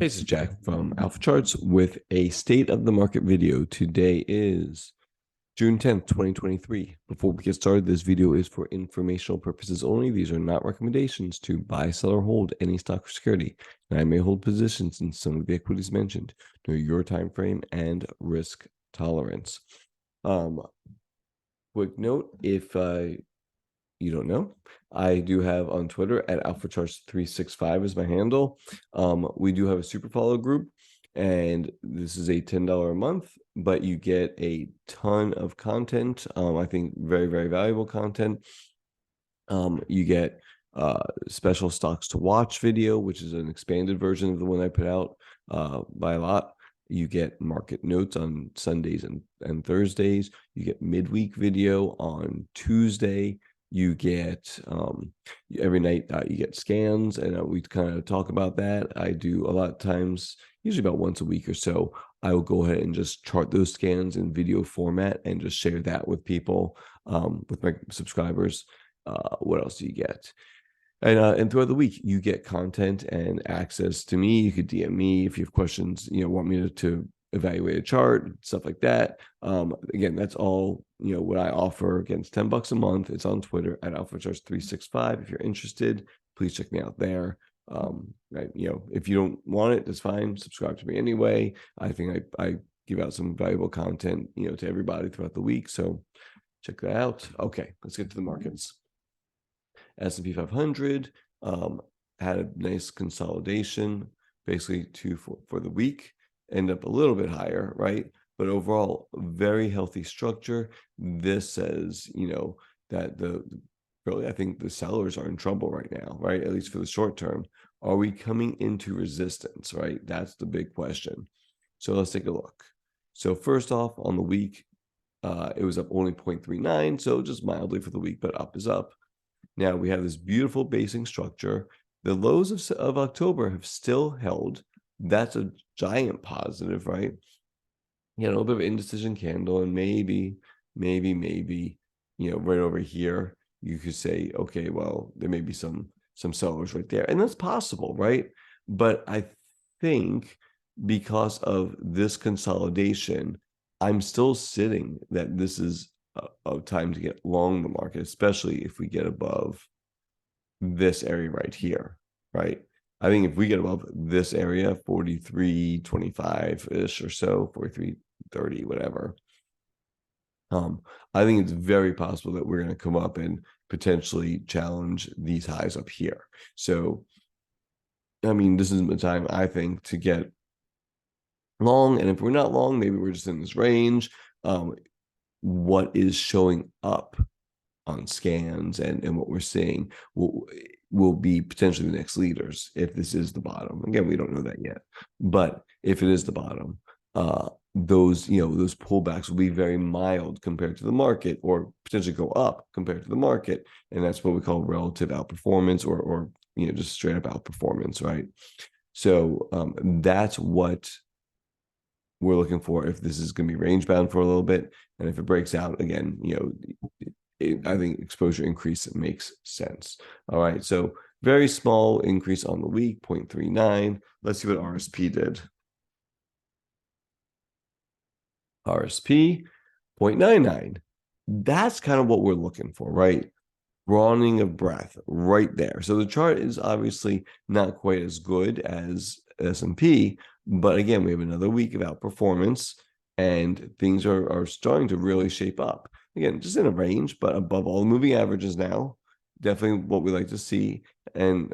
Hey, this is Jack from Alpha Charts with a state of the market video. Today is June 10th, 2023. Before we get started, this video is for informational purposes only. These are not recommendations to buy, sell, or hold any stock or security. And I may hold positions in some of the equities mentioned. Know your time frame and risk tolerance. Quick note, if you don't know, I do have on Twitter at AlphaCharts365 is my handle. We do have a super follow group, and this is a $10 a month, but you get a ton of content. I think very, very valuable content. You get special stocks to watch video, which is an expanded version of the one I put out by a lot. You get market notes on Sundays and Thursdays. You get midweek video on Tuesday. You get every night you get scans, and we kind of talk about that. I do a lot of times, usually about once a week or so, I will go ahead and just chart those scans in video format and just share that with people, with my subscribers. What else do you get? And throughout the week, you get content and access to me. You could DM me if you have questions, want me to evaluate a chart, stuff like that. Again, that's all, what I offer. Again, it's $10 a month. It's on Twitter at AlphaCharts365. If you're interested, please check me out there. If you don't want it, that's fine. Subscribe to me anyway. I think I give out some valuable content, to everybody throughout the week. So check that out. Okay, let's get to the markets. S&P 500 had a nice consolidation, basically for the week, end up a little bit higher, right? But overall, very healthy structure. This says, that really, I think the sellers are in trouble right now, right? At least for the short term. Are we coming into resistance, right? That's the big question. So let's take a look. So first off, on the week, it was up only 0.39, so just mildly for the week, but up is up. Now we have this beautiful basing structure. The lows of October have still held. That's a giant positive, right? A little bit of indecision candle, and maybe, right over here, you could say, okay, well, there may be some sellers right there, and that's possible, right? But I think because of this consolidation, I'm still sitting that this is a time to get long the market, especially if we get above this area right here, right? I think if we get above this area, 43.25-ish or so, 43.30, whatever, I think it's very possible that we're going to come up and potentially challenge these highs up here. So, I mean, this is the time, I think, to get long. And if we're not long, maybe we're just in this range. What is showing up on scans and what we're seeing will be potentially the next leaders if this is the bottom. Again, we don't know that yet, but if it is the bottom, those pullbacks will be very mild compared to the market, or potentially go up compared to the market, and that's what we call relative outperformance, or just straight up outperformance, right? So that's what we're looking for if this is going to be range bound for a little bit, and if it breaks out again, I think exposure increase makes sense. All right, so very small increase on the week, 0.39. Let's see what RSP did. RSP, 0.99. That's kind of what we're looking for, right? Broadening of breath right there. So the chart is obviously not quite as good as S&P, but again, we have another week of outperformance, and things are starting to really shape up. Again, just in a range, but above all the moving averages now. Definitely what we like to see, and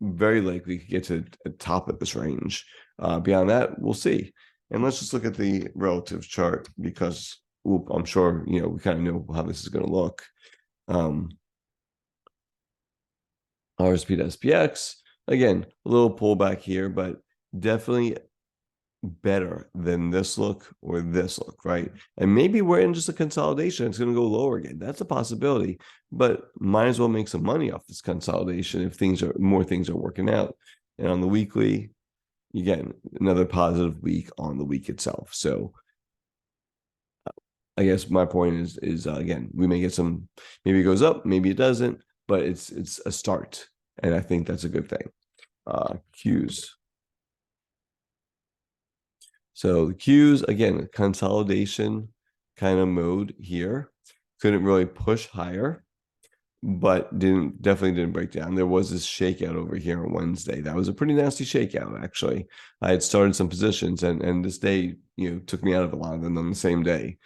very likely could get to the top of this range. Beyond that, we'll see. And let's just look at the relative chart, because I'm sure we kind of know how this is going to look. RSP to SPX, again, a little pullback here, but definitely better than this look or this look, right? And maybe we're in just a consolidation. It's going to go lower again. That's a possibility, but might as well make some money off this consolidation if more things are working out. And on the weekly, again, another positive week on the week itself. So I guess my point is again, we may get some, maybe it goes up, maybe it doesn't, but it's a start, and I think that's a good thing. Qs. So the Qs, again, consolidation kind of mode here. Couldn't really push higher, but definitely didn't break down. There was this shakeout over here on Wednesday. That was a pretty nasty shakeout, actually. I had started some positions, and this day, took me out of a lot of them on the same day.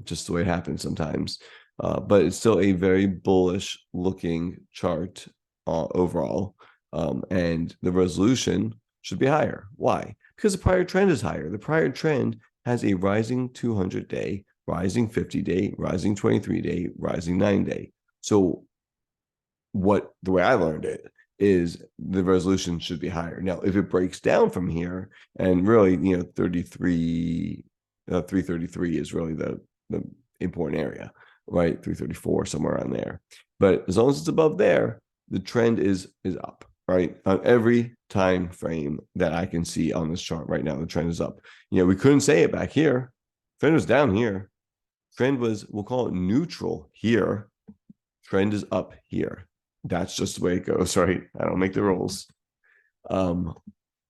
Just the way it happens sometimes. But it's still a very bullish looking chart overall. And the resolution should be higher. Why? Because the prior trend is higher. The prior trend has a rising 200-day, rising 50-day, rising 23-day, rising 9-day. So the way I learned it is the resolution should be higher. Now, if it breaks down from here, and really, 333 is really the important area, right? 334, somewhere around there. But as long as it's above there, the trend is up, right? On every time frame that I can see on this chart right now, the trend is up. We couldn't say it back here. Trend was down here. Trend was, we'll call it neutral here. Trend is up here. That's just the way it goes, right? I don't make the rules. The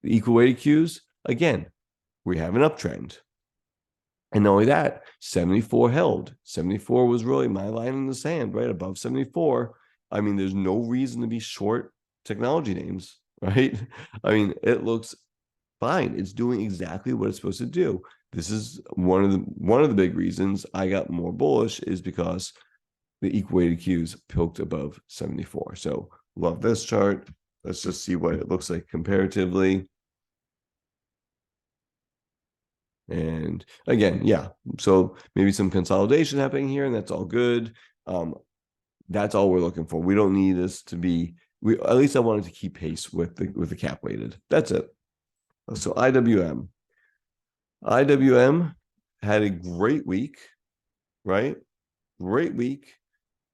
equal weighted Qs, again, we have an uptrend. And not only that, 74 held. 74 was really my line in the sand, right? Above 74. I mean, there's no reason to be short technology names, right? I mean, it looks fine. It's doing exactly what it's supposed to do. This is one of the big reasons I got more bullish is because the equal weighted Qs poked above 74. So love this chart. Let's just see what it looks like comparatively. And again, yeah, so maybe some consolidation happening here, and that's all good. That's all we're looking for. We don't need this to be, at least I wanted to keep pace with the cap weighted. That's it. So IWM had a great week, right? Great week.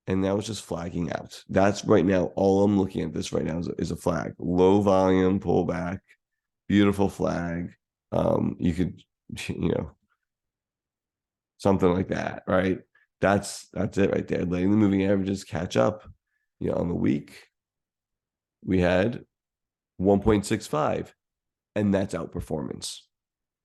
And now it's just flagging out. That's right now, all I'm looking at this right now is a flag. Low volume pullback, beautiful flag. You could, something like that, right? That's it right there. Letting the moving averages catch up. On the week, we had 1.65, and that's outperformance,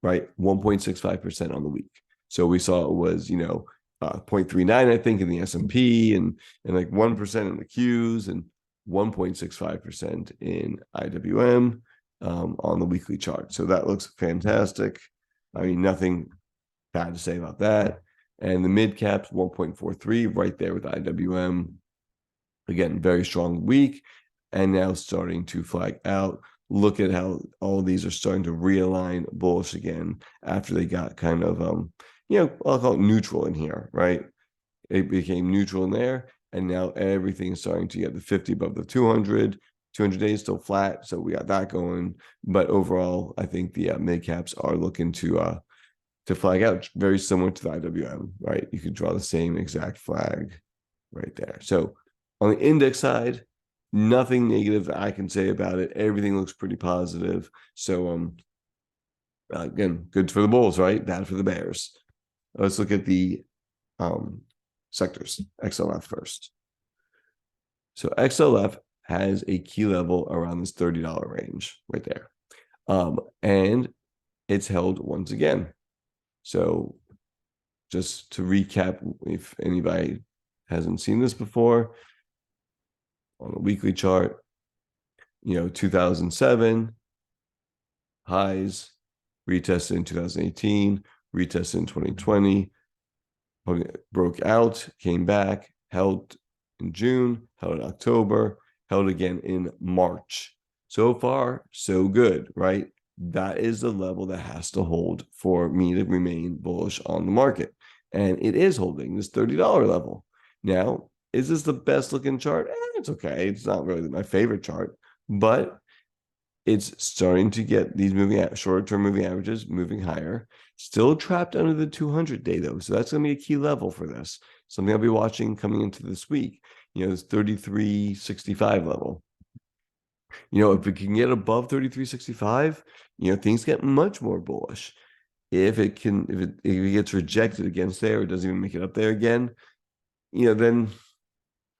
right? 1.65% on the week. So we saw it was, 0.39, I think, in the S&P and like 1% in the Qs and 1.65% in IWM on the weekly chart. So that looks fantastic. I mean, nothing bad to say about that. And the mid caps 1.43 right there with IWM. Again, very strong week, and now starting to flag out. Look at how all of these are starting to realign bullish again after they got kind of I'll call it neutral in here, right? It became neutral in there, and now everything is starting to get the 50 above the 200. 200 days still flat, so we got that going. But overall, I think the mid caps are looking to flag out, very similar to the IWM, right? You could draw the same exact flag right there. So on the index side, nothing negative I can say about it. Everything looks pretty positive. So again, good for the bulls, right? Bad for the bears. Let's look at the sectors. XLF first. So XLF has a key level around this $30 range right there. And it's held once again. So just to recap, if anybody hasn't seen this before, on the weekly chart, 2007 highs, retested in 2018, retested in 2020, broke out, came back, held in June, held in October, held again in March. So far, so good, right? That is the level that has to hold for me to remain bullish on the market. And it is holding this $30 level. Now, is this the best looking chart? It's okay. It's not really my favorite chart, but it's starting to get these short-term moving averages moving higher. Still trapped under the 200-day though, so that's going to be a key level for this. Something I'll be watching coming into this week. This 33.65 level. If it can get above 33.65, things get much more bullish. If it gets rejected against there, it doesn't even make it up there again, then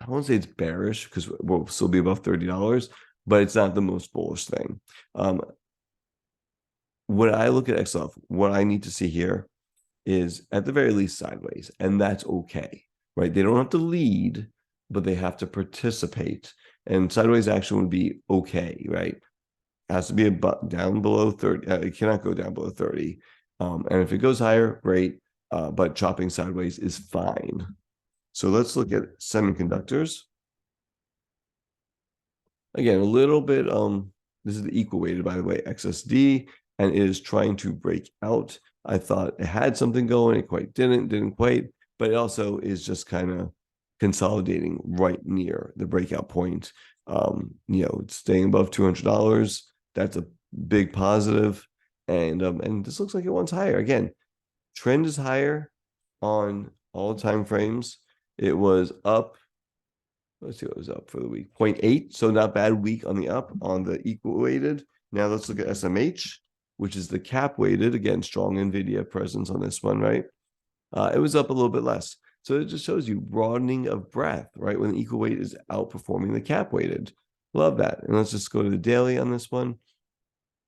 I won't say it's bearish because we'll still be above $30, but it's not the most bullish thing. when I look at XLF, what I need to see here is at the very least sideways, and that's okay, right? They don't have to lead, but they have to participate. And sideways action would be okay, right? Has to be down below 30. It cannot go down below 30. And if it goes higher, great. But chopping sideways is fine. So let's look at semiconductors. Again, a little bit, this is the equal weighted, by the way, XSD, and it is trying to break out. I thought it had something going, it quite didn't quite, but it also is just kind of consolidating right near the breakout point. It's staying above $200. That's a big positive, and this looks like it wants higher. Again, trend is higher on all time frames. It was up. Let's see what was up for the week. 0.8. So not bad week on the up on the equal weighted. Now let's look at SMH, which is the cap weighted. Again, strong NVIDIA presence on this one, right? It was up a little bit less. So it just shows you broadening of breadth, right? When the equal weight is outperforming the cap weighted. Love that. And let's just go to the daily on this one.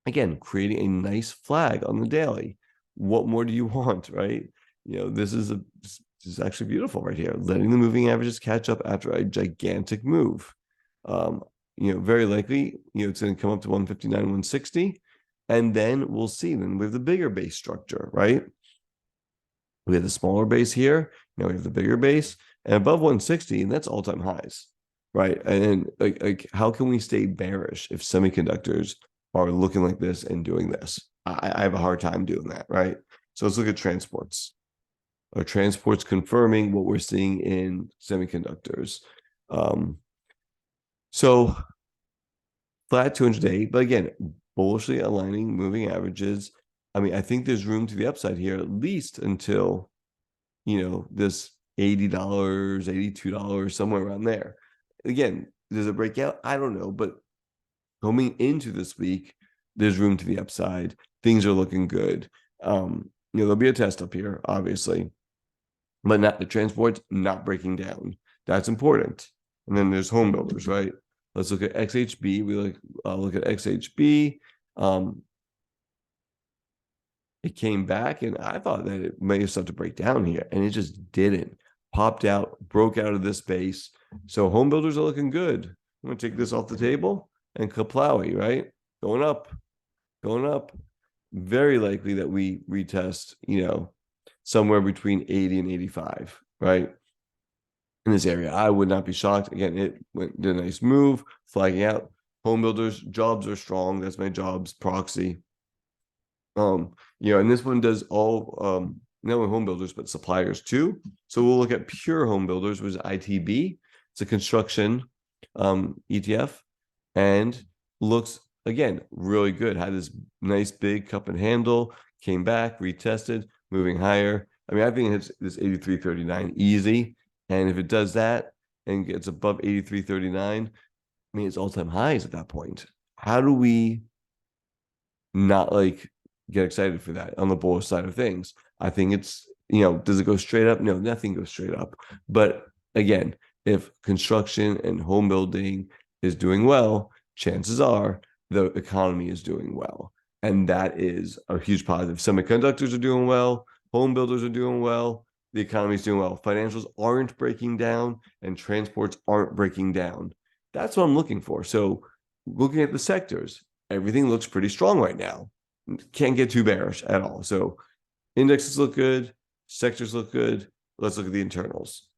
Again, creating a nice flag on the daily. What more do you want, right? This is actually beautiful right here. Letting the moving averages catch up after a gigantic move. Very likely, it's going to come up to 159, 160, and then we'll see. Then we have the bigger base structure, right? We have the smaller base here. Now we have the bigger base, and above 160, and that's all-time highs, right? And like how can we stay bearish if semiconductors are looking like this and doing this? I have a hard time doing that, right? So let's look at transports. Are transports confirming what we're seeing in semiconductors? So flat 200-day, but again, bullishly aligning moving averages. I mean, I think there's room to the upside here, at least until, this $80, $82, somewhere around there. Again, there's a breakout. I don't know, but coming into this week, there's room to the upside. Things are looking good. There'll be a test up here, obviously, but not the transports not breaking down. That's important. And then there's home builders, right? Let's look at XHB. We look at XHB. It came back, and I thought that it may have started to break down here, and it just didn't. Popped out, broke out of this base. So home builders are looking good. I'm going to take this off the table, and Kaplawi, right? Going up. Very likely that we retest, somewhere between 80 and 85, right? In this area, I would not be shocked. Again, it did a nice move, flagging out. Home builders, jobs are strong. That's my jobs proxy. And this one does all not only home builders, but suppliers too. So we'll look at pure home builders, which is ITB. It's a construction ETF, and looks again really good. Had this nice big cup and handle, came back, retested, moving higher. I mean, I think it's this 83.39 easy. And if it does that and gets above 83.39, I mean, it's all-time highs at that point. How do we not get excited for that on the bullish side of things? I think it's, does it go straight up? No, nothing goes straight up. But again, if construction and home building is doing well, chances are the economy is doing well. And that is a huge positive. Semiconductors are doing well. Home builders are doing well. The economy is doing well. Financials aren't breaking down, and transports aren't breaking down. That's what I'm looking for. So looking at the sectors, everything looks pretty strong right now. Can't get too bearish at all. So indexes look good. Sectors look good. Let's look at the internals.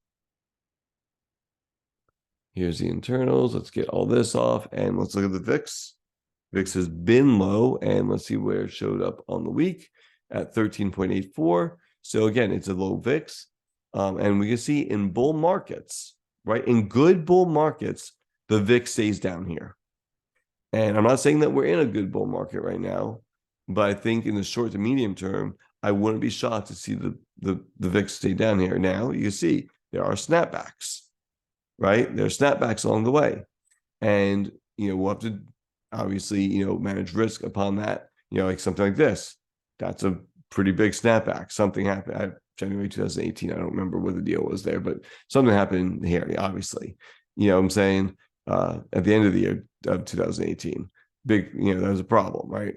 Here's the internals. Let's get all this off, and let's look at the VIX. VIX has been low, and let's see where it showed up on the week at 13.84. So again, it's a low VIX. And we can see in bull markets, right? In good bull markets, the VIX stays down here. And I'm not saying that we're in a good bull market right now, but I think in the short to medium term, I wouldn't be shocked to see the VIX stay down here. Now you can see there are snapbacks, right? There are snapbacks along the way. And, we'll have to obviously, manage risk upon that, like something like this. That's a pretty big snapback. Something happened January 2018. I don't remember what the deal was there, but something happened here, obviously. What I'm saying? At the end of the year of 2018, big, that was a problem, right?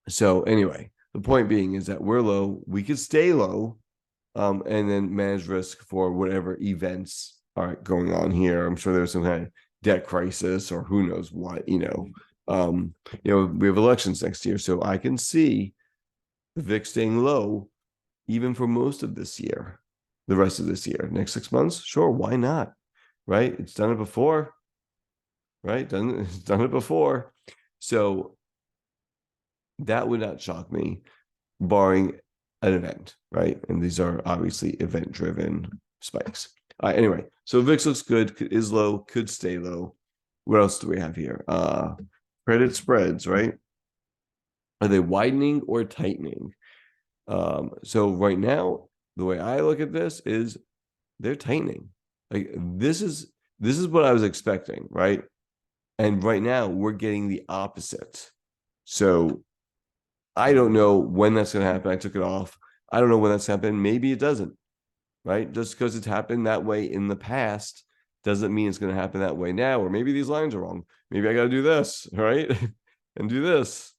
So anyway, the point being is that we're low. We could stay low, and then manage risk for whatever events are going on here. I'm sure there's some kind of debt crisis or who knows what. We have elections next year, so I can see the VIX staying low even for most of this year, the rest of this year, next 6 months. Sure, why not? Right? It's done it before. Right? It's done it before. So that would not shock me, barring an event, right? And these are obviously event-driven spikes. Anyway, so VIX looks good, is low, could stay low. What else do we have here? Credit spreads, right? Are they widening or tightening? So right now, the way I look at this is they're tightening. Like this is what I was expecting, right? And right now we're getting the opposite. So I don't know when that's going to happen. I took it off. I don't know when that's happened. Maybe it doesn't, right? Just because it's happened that way in the past doesn't mean it's going to happen that way now. Or maybe these lines are wrong. Maybe I got to do this, right? And do this,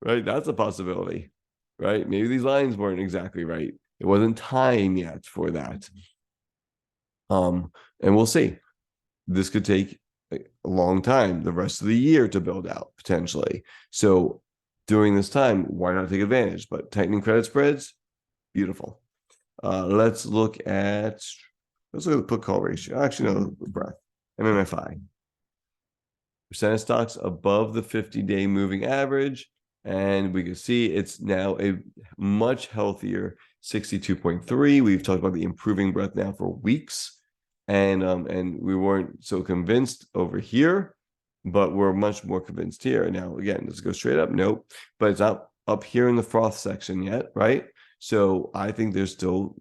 right? That's a possibility, right? Maybe these lines weren't exactly right. It wasn't time yet for that. And we'll see. This could take a long time, the rest of the year to build out potentially. So during this time, why not take advantage? But tightening credit spreads, beautiful. Let's look at the put call ratio. Actually, no, breath. MMFI. Percentage stocks above the 50-day moving average. And we can see it's now a much healthier 62.3. We've talked about the improving breadth now for weeks. And we weren't so convinced over here, but we're much more convinced here. Now, again, does it go straight up? Nope. But it's not up here in the froth section yet, right? So I think there's still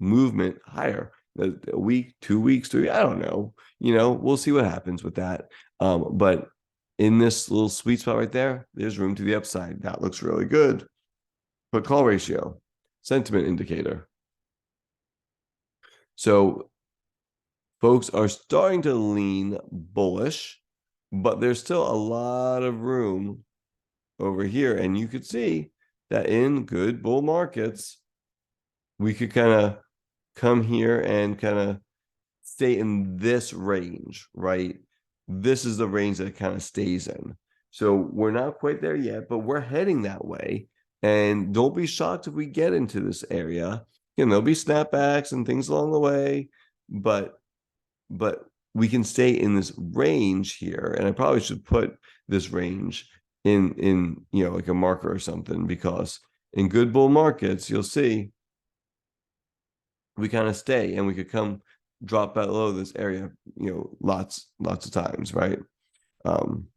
movement higher. A week, 2 weeks, 3, I don't know. We'll see what happens with that. But in this little sweet spot right there, there's room to the upside. That looks really good. Put call ratio, sentiment indicator. So folks are starting to lean bullish, but there's still a lot of room over here. And you could see that in good bull markets, we could kind of come here and kind of stay in this range, right? This is the range that it kind of stays in. So we're not quite there yet, but we're heading that way. And don't be shocked if we get into this area. There'll be snapbacks and things along the way, but we can stay in this range here. And I probably should put this range in like a marker or something, because in good bull markets, you'll see we kind of stay, and we could come drop below this area, lots of times, right? And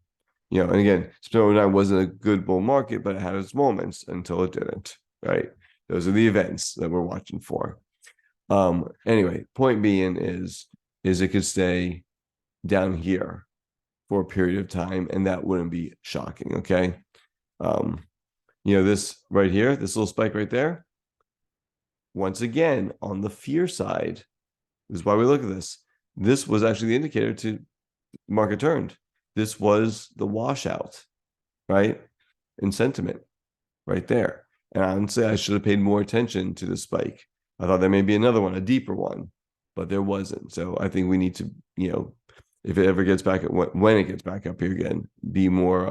again, September 9 wasn't a good bull market, but it had its moments until it didn't, right? Those are the events that we're watching for. Anyway, point being is it could stay down here for a period of time, and that wouldn't be shocking, okay? This right here, this little spike right there, once again, on the fear side, this is why we look at this. This was actually the indicator to market turned. This was the washout, right? In sentiment right there. And I would say I should have paid more attention to the spike. I thought there may be another one, a deeper one, but there wasn't. So I think we need to, if it ever gets back, when it gets back up here again, be more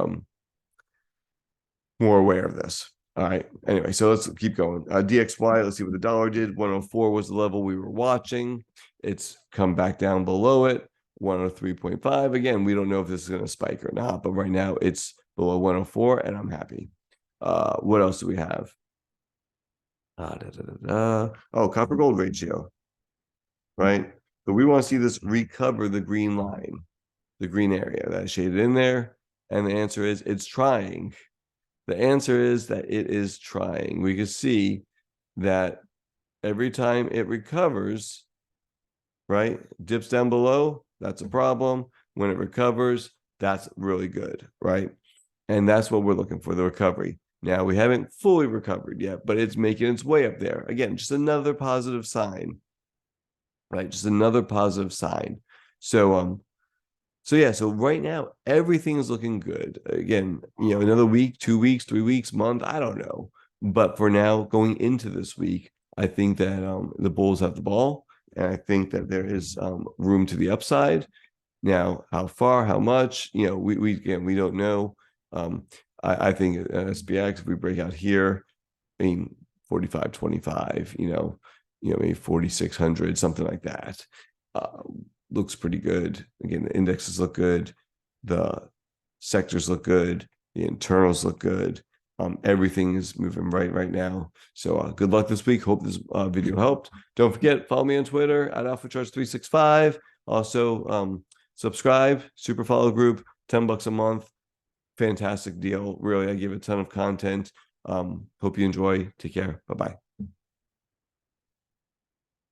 aware of this. All right. Anyway, so let's keep going. DXY, let's see what the dollar did. 104 was the level we were watching. It's come back down below it. 103.5. Again, we don't know if this is going to spike or not, but right now it's below 104, and I'm happy. What else do we have? Oh, copper gold ratio, right? So we want to see this recover the green line, the green area that is shaded in there. And the answer is it's trying. The answer is that it is trying. We can see that every time it recovers, right, dips down below, that's a problem. When it recovers, that's really good, right? And that's what we're looking for, the recovery. Now, we haven't fully recovered yet, but it's making its way up there. Again, just another positive sign, right? Just another positive sign. So So yeah, so right now everything is looking good. Again, another week, 2 weeks, 3 weeks, month, I don't know. But for now, going into this week, I think that the Bulls have the ball, and I think that there is room to the upside. Now, how far, how much, we don't know. Um, I think at SPX, if we break out here, I mean 45.25, maybe 4,600, something like that. Uh, Looks pretty good. Again, the indexes look good, the sectors look good, the internals look good. Everything is moving right now. So good luck this week. Hope this video helped. Don't forget, follow me on Twitter at AlphaCharts365. Also, subscribe, super follow group, $10 a month. Fantastic deal. Really, I give a ton of content. Hope you enjoy. Take care. Bye-bye.